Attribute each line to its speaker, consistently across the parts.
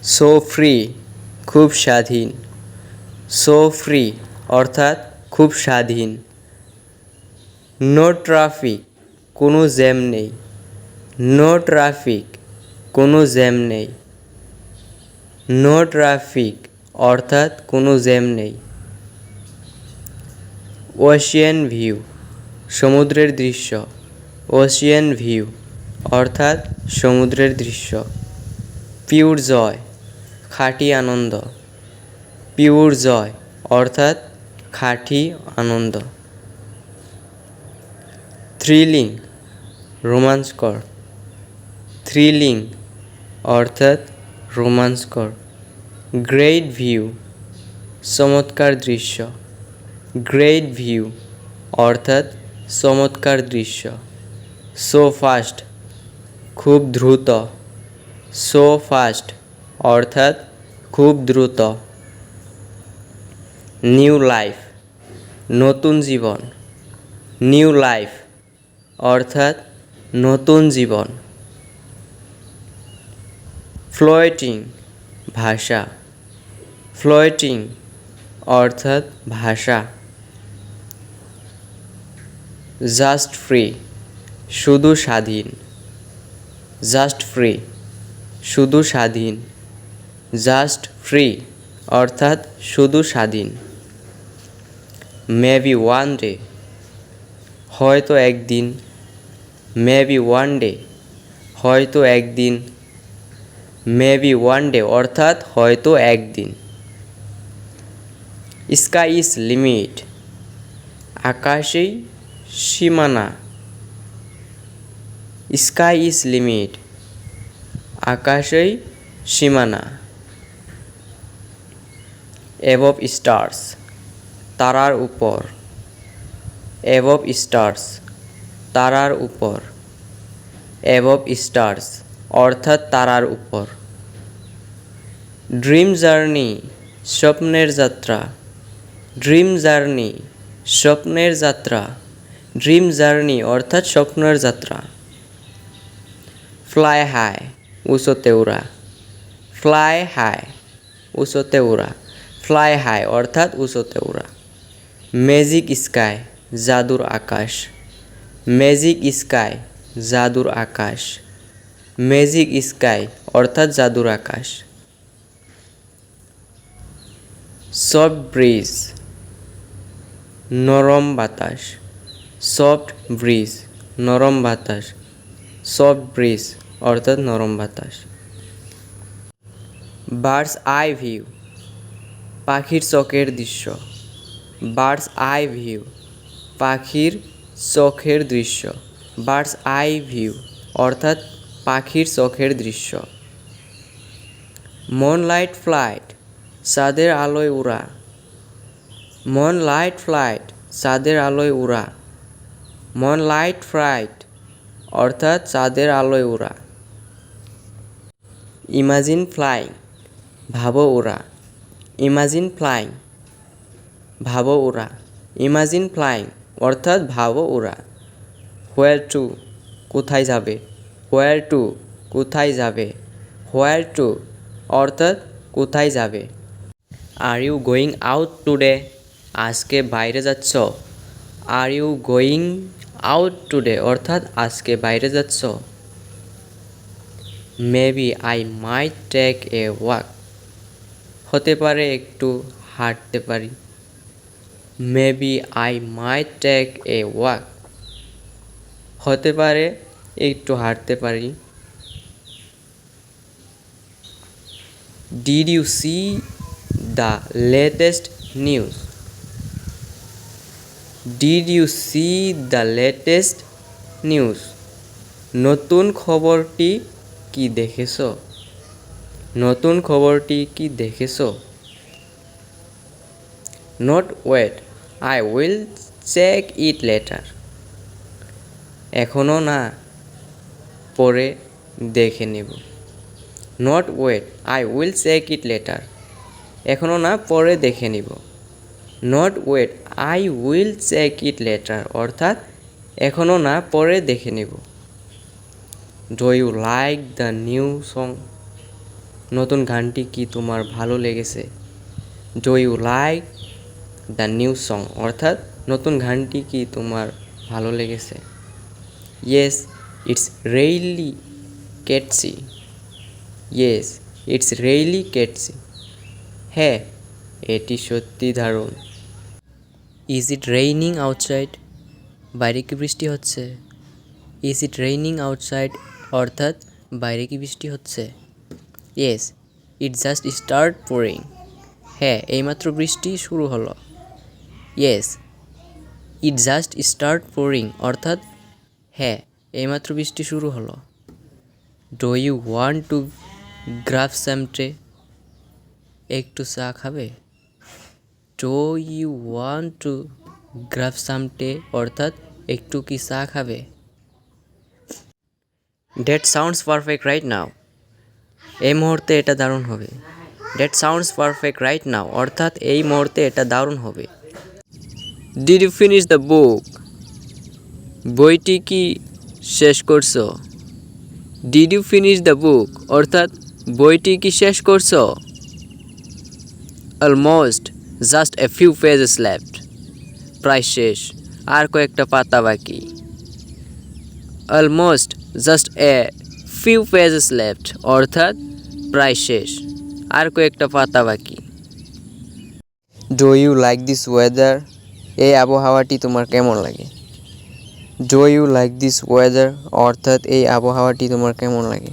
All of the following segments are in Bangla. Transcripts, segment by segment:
Speaker 1: সো ফ্রি খুব স্বাধীন। সো ফ্রি অর্থাৎ খুব স্বাধীন। নো ট্রাফিক কোনো জ্যাম নেই। নো ট্রাফিক কোনো জ্যাম নেই। নো ট্রাফিক অর্থাৎ কোনো জ্যাম নেই। ওশিয়ান ভিউ সমুদ্রের দৃশ্য। ওশিয়ান ভিউ অর্থাৎ সমুদ্রের দৃশ্য। পিওর জয় খাঁটি আনন্দ। পিওর জয় অর্থাৎ খাঁটি আনন্দ। থ্রিলিং রোমাঞ্চকর। থ্রিলিং অর্থাৎ রোমাঞ্চকর। গ্রেট ভিউ চমৎকার দৃশ্য। গ্রেট ভিউ অর্থাৎ চমৎকার দৃশ্য। সো ফাস্ট খুব দ্রুত। সো ফাস্ট অর্থাৎ খুব দ্রুত। নিউ লাইফ নতুন জীবন। নিউ লাইফ অর্থাৎ নতুন জীবন। ফ্লোটিং ভাষা। ফ্লোটিং অর্থাৎ ভাষা। জাস্ট ফ্রি শুধু স্বাধীন। জাস্ট ফ্রি শুধু স্বাধীন। জাস্ট ফ্রি অর্থাৎ শুধু স্বাধীন। মেবি ওয়ান ডে হয়তো একদিন। মেবি ওয়ান ডে হয়তো একদিন। মেবি ওয়ান ডে অর্থাৎ হয়তো একদিন। স্কাই ইজ লিমিট আকাশেই সীমানা। স্কাই ইজ লিমিট আকাশেই সীমানা। অ্যাবভ স্টার্স তারার উপর। অ্যাবভ স্টার্স তারার উপর। অ্যাবভ স্টার্স অর্থাৎ তারার উপর। ড্রিম জার্নি স্বপ্নের যাত্রা। ড্রিম জার্নি স্বপ্নের যাত্রা। ড্রিম জার্নি অর্থাৎ স্বপ্নের যাত্রা। ফ্লাই হাই উঁচুতে ওড়া। ফ্লাই হাই উঁচুতে ওড়া। ফ্লাই হাই অর্থাৎ উঁচুতে ওড়া। ম্যাজিক স্কাই জাদুর আকাশ। ম্যাজিক স্কাই জাদুর আকাশ। ম্যাজিক স্কাই অর্থাৎ জাদুর আকাশ। সফট ব্রিজ নরম বাতাস। সফট ব্রিজ নরম বাতাস। সফট ব্রিজ অর্থাৎ নরম বাতাস। বার্ডস আই ভিউ পাখির চোখের দৃশ্য। বার্ডস আই ভিউ পাখির চোখের দৃশ্য। বার্ডস আই ভিউ অর্থাৎ পাখির চোখের দৃশ্য। মুনলাইট ফ্লাইট চাঁদের আলোয় উড়া। মুনলাইট ফ্লাইট চাঁদের আলোয় উড়া। মুনলাইট ফ্লাইট অর্থাৎ চাঁদের আলোয় উড়া। ইমাজিন ফ্লাইং ভাবো উড়া। ইমাজিন ফ্লাইং ভাবো উড়া। ইমাজিন ফ্লাইং অর্থাৎ ভাবো উড়া। হোয়ার টু কোথায় যাবে। হোয়ার টু কোথায় যাবে। হোয়ার টু অর্থাৎ কোথায় যাবে। Are you going out today আজকে বাইরে যাচ্ছ। Are you going out today অর্থাৎ আজকে বাইরে যাচ্ছ। Maybe I might take a walk হতে পারে একটু হাঁটতে পারি। Maybe I might take a walk হতে পারে একটু হাঁটতে পারি। Did you see the latest news. Did you see the latest news নতুন খবরটি কি দেখেছো। নতুন খবরটি কি দেখেছো। Not wait I will check it later এখনও না পরে দেখে নেব। Not wait I will check it later এখনও না পরে দেখে নিব। Not wait I will check it later অর্থাৎ এখনও না পরে দেখে নেব। Do you like the new song নতুন গানটি কি তোমার ভালো লেগেছে? Do you like the new song অর্থাৎ নতুন গানটি কি তোমার ভালো লেগেছে? Yes it's really catchy. Yes it's really catchy. হ্যাঁ, এটি সত্যি দারুণ। Is it raining outside? বাইরে কি বৃষ্টি হচ্ছে? ইজ ইট রেইনিং আউটসাইড অর্থাৎ বাইরে কি বৃষ্টি হচ্ছে? Yes it just start pouring. হ্যাঁ, এইমাত্র বৃষ্টি শুরু হলো। Yes it just start pouring অর্থাৎ হ্যাঁ, এইমাত্র বৃষ্টি শুরু হলো। Do you want to grab some tea? একটু চা খাবে? Do you want to grab some tea অর্থাৎ একটু কি চা খাবে? That sounds perfect right now. এই মুহূর্তে এটা দারুণ হবে। That sounds perfect right now অর্থাৎ এই মুহূর্তে এটা দারুণ হবে। Did you finish the book? বইটি কি শেষ করছো? Did you finish the book অর্থাৎ বইটি কি শেষ করছো? Almost just a few pages left. প্রায় শেষ, আর কয়েকটা পাতা বাকি। Almost just a few pages left অর্থাৎ প্রায় শেষ, আর কয়েকটা পাতা বাকি। Do you like this weather? এই আবহাওয়াটি তোমার কেমন লাগে? Do you like this weather অর্থাৎ এই আবহাওয়াটি তোমার কেমন লাগে?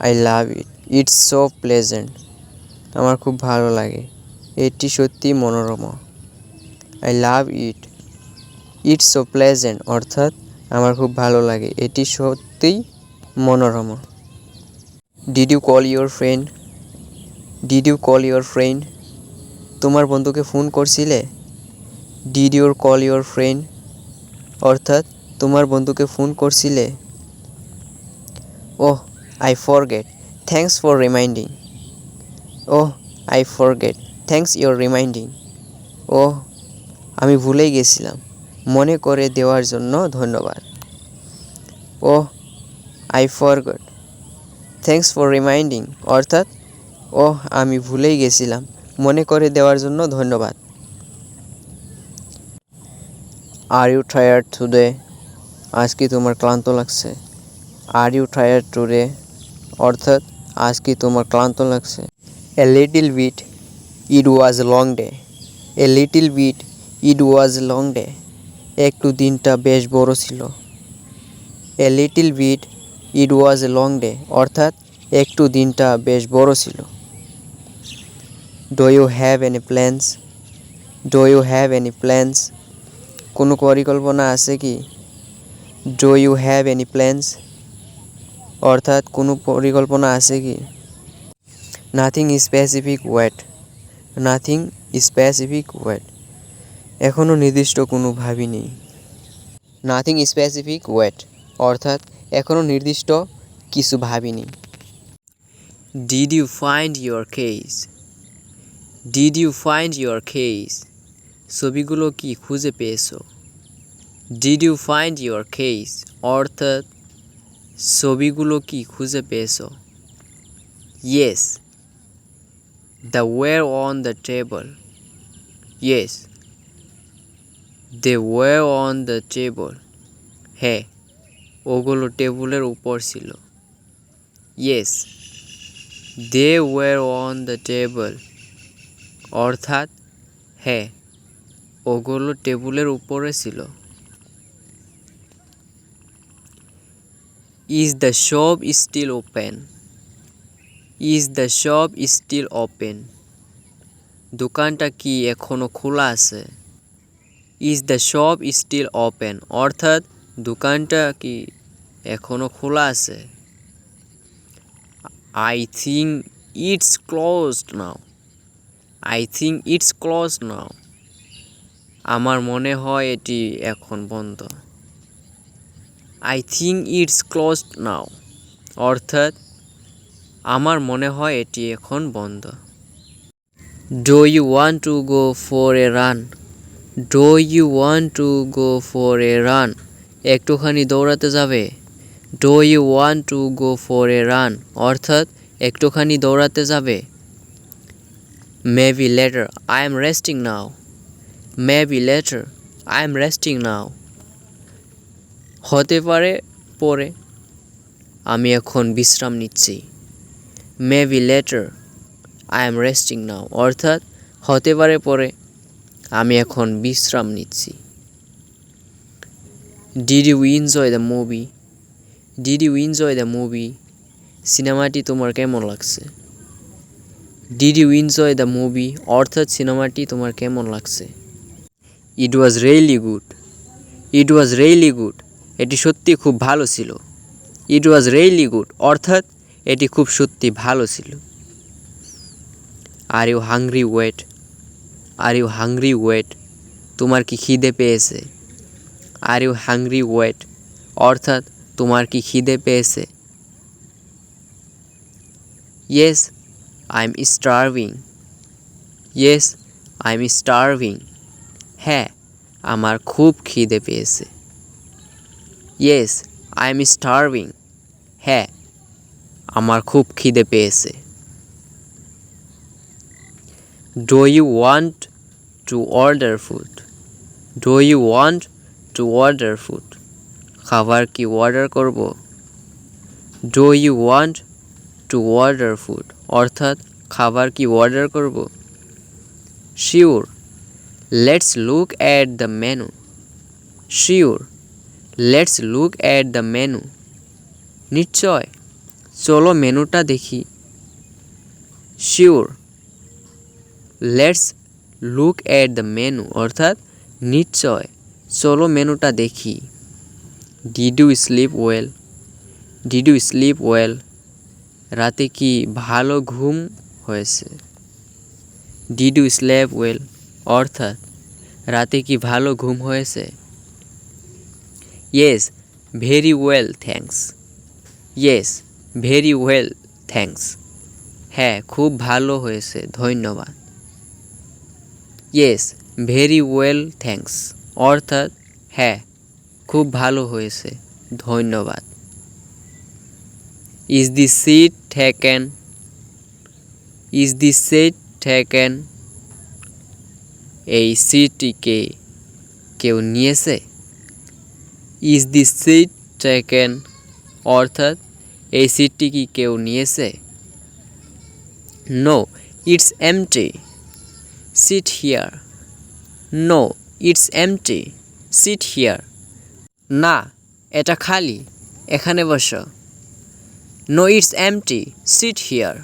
Speaker 1: I love it, it's so pleasant. আমার খুব ভালো লাগে, এটি সত্যি মনোরম। I love it, it's so pleasant অর্থাৎ আমার খুব ভালো লাগে, এটি সত্যিই মনোরম। Did you call your friend? Did you call your friend? তোমার বন্ধুকে ফোন করছিলে? Did your call your friend অর্থাৎ তোমার বন্ধুকে ফোন করছিলে? Oh I forget, thanks for reminding. Oh I forget, thanks your reminding. ওহ আমি ভুলেই গেছিলাম, মনে করে দেওয়ার জন্য ধন্যবাদ। Oh I forgot, thanks for reminding অর্থাৎ ওহ আমি ভুলেই গেছিলাম, মনে করে দেওয়ার জন্য ধন্যবাদ। Are you tired today? আজ কি তোমার ক্লান্ত লাগছে? আর ইউ টায়ার্ড টুডে অর্থাৎ আজ কি তোমার ক্লান্ত লাগছে? A little bit, it was a long day. A little bit, it was a long day. একটু দিনটা বেশ বড় ছিল। A little bit, it was a long day অর্থাৎ একটু দিনটা বেশ বড় ছিল। Do you have any plans? Do you have any plans কোনো পরিকল্পনা আছে কি? Do you have any plans অর্থাৎ কোনো পরিকল্পনা আছে কি? Nothing specific wait. Nothing specific wait এখনও নির্দিষ্ট কোনো ভাবিনি। নাথিং স্পেসিফিক ওয়েট অর্থাৎ এখনও নির্দিষ্ট কিছু ভাবিনি। Did you find your case? Did you find your case ছবিগুলো কি খুঁজে পেয়েছো? Did you find your case অর্থাৎ ছবিগুলো কি খুঁজে পেয়েছো? Yes the were on the table. Yes they were on the table. হ্যাঁ, ওগুলো টেবিলের উপর ছিল। Yes they were on the table অর্থাৎ হ্যাঁ, ওগুলো টেবিলের উপরে ছিল। Is the shop still open? Is the shop still open দোকানটা কি এখনো খোলা আছে? Is the shop still open অর্থাৎ দোকানটা কি এখনো খোলা আছে? I think it's closed now. I think it's closed now আমার মনে হয় এটি এখন বন্ধ। I think it's closed now অর্থাৎ আমার মনে হয় এটি এখন বন্ধ। Do you want to go for a run? Do you want to go for a run একটুখানি দৌড়াতে যাবে? Do you want to go for a run অর্থাৎ একটুখানি দৌড়াতে যাবে? Maybe later, I am resting now. Maybe later, I am resting now. হতে পারে পরে, আমি এখন বিশ্রাম নিচ্ছি। Maybe later, I am resting now. অর্থাৎ হতে পারে পরে, আমি এখন বিশ্রাম নিচ্ছি। Did you enjoy the movie? Did you enjoy the movie? সিনেমাটি তোমার কেমন লাগছে? Did you enjoy the movie? অর্থাৎ সিনেমাটি তোমার কেমন লাগছে? It was really good. It was really good. এটি সত্যি খুব ভালো ছিল। It was really good. অর্থাৎ এটি খুব সত্যি ভালো ছিল। Are you hungry? Wait. Are you hungry? Wait. তোমার কি খিদে পেয়েছে? Are you hungry? Wait. অর্থাৎ তোমার কি খিদে পেয়েছে? Yes, I'm starving. Yes, I'm starving. হ্যাঁ, আমার খুব খিদে পেয়েছে। Yes, I'm starving. হ্যাঁ, আমার খুব খিদে পেয়েছে। Do you want to order food? Do you want to order food? খাবার কি অর্ডার করব? Do you want to order food? অর্থাৎ খাবার কি অর্ডার করব? Sure, let's look at the menu. Sure, let's look at the menu. নিশ্চয়, চলো মেনুটা দেখি। Sure, let's look at the menu. অর্থাৎ নিশ্চয়, চলো মেনুটা দেখি। Did you sleep well? Did you sleep well? রাতে কি ভালো ঘুম হয়েছে? Did you sleep well? অর্থাৎ রাতে কি ভালো ঘুম হয়েছে? Yes, very well, thanks. Yes, very well, thanks. হ্যাঁ, খুব ভালো হয়েছে, ধন্যবাদ। Yes, very well, thanks. অর্থাৎ হ্যাঁ, খুব ভালো হয়েছে, ধন্যবাদ। Is the seat taken? Is the seat taken? এই সিটটিকে কেউ নিয়েছে? Is the seat taken? অর্থাৎ এই সিটটি কি কেউ নিয়েছে? No, it's empty. Sit here. No, it's empty. Sit here. না, এটা খালি, এখানে বসো। No, it's empty. Sit here.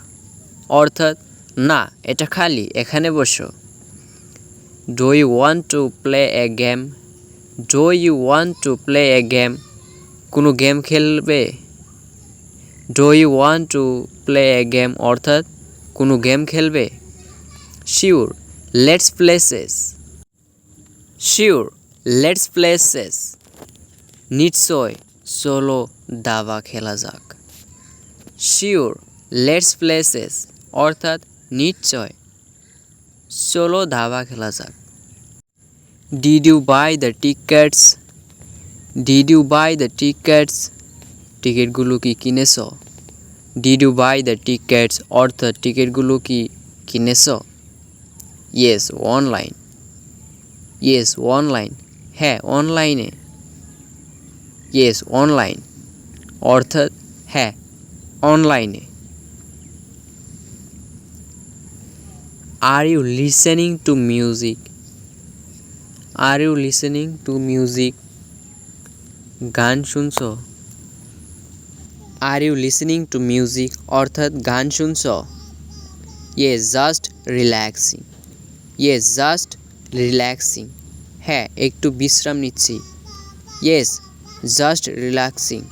Speaker 1: অর্থাৎ না, এটা খালি, এখানে বসো। Do you want to play a game? Do you want to play a game? কোনো গেম খেলবে? Do you want to play a game? অর্থাৎ কোনো গেম খেলবে? Sure, let's play chess. Sure, let's play chess. নিশ্চয়, চলো দাবা খেলা যাক। Sure, let's play chess. অর্থাৎ নিশ্চয়, চলো দাবা খেলা যাক। Did you buy the tickets? Did you buy the tickets? টিকিটগুলো কি কিনেছো? Did you buy the tickets? অর্থাৎ টিকিটগুলো কি কিনেছো? Yes, online. Yes, online. হ্যাঁ, অনলাইনে। Yes, online. অর্থাৎ হ্যাঁ, অনলাইনে। Are you listening to music? Are you listening to music? গান শুনছো? Are you listening to music? অর্থাৎ গান শুনছো? Yes, just relaxing. Yes, just relaxing. হ্যাঁ, একটু বিশ্রাম নিচ্ছি। Yes, just relaxing.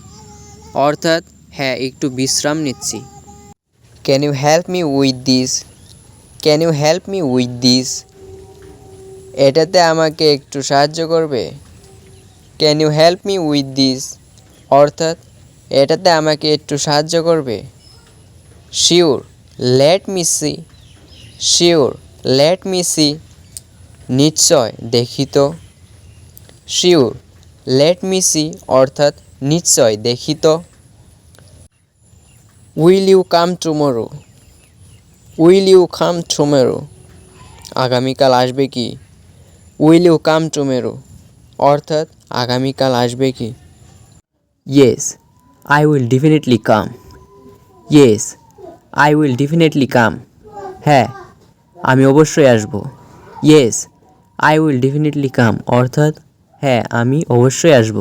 Speaker 1: অর্থাৎ হ্যাঁ, একটু বিশ্রাম নিচ্ছি। Can you help me with this? Can you help me with this? এটাতে আমাকে একটু সাহায্য করবে? Can you help me with this? অর্থাৎ এটাতে আমাকে একটু সাহায্য করবে? Sure, let me see. Sure, let me see. নিশ্চয়, দেখি তো। Sure, let me see. অর্থাৎ নিশ্চয়, দেখি তো। Will you come tomorrow? Will you come tomorrow? আগামীকাল আসবে কি? Will you come tomorrow? অর্থাৎ আগামীকাল আসবে কি? Yes, I will definitely come. Yes, I will definitely come. হ্যাঁ, আমি অবশ্যই আসব। Yes, I will definitely come অর্থাৎ হ্যাঁ, আমি অবশ্যই আসব।